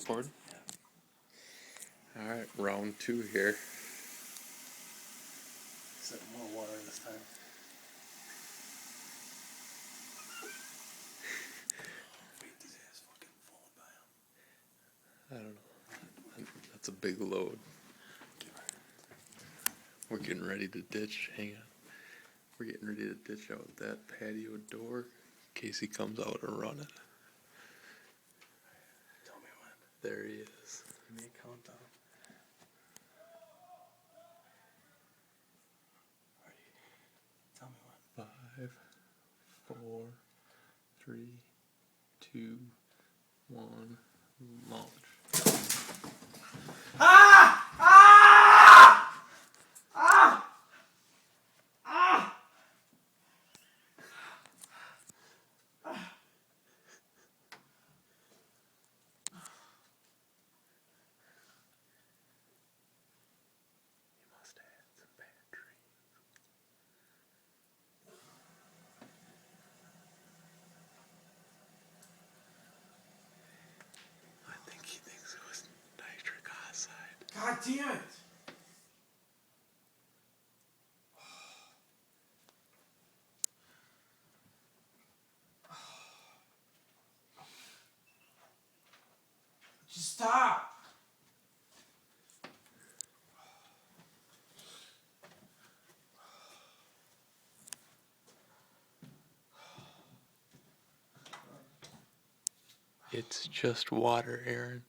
recording? Alright, round 2 here. Except more water this time. Wait, these ass fucking falling by him. I don't know. That's a big load. We're getting ready to ditch. Hang on. We're getting ready to ditch out that patio door in case he comes out and run it. Tell me when. There he is. Give me a countdown. Ready? Tell me when. 5, 4, 3, 2, 1, launch. I think he thinks it was nitric oxide. God damn it! Just stop! It's just water, Aaron.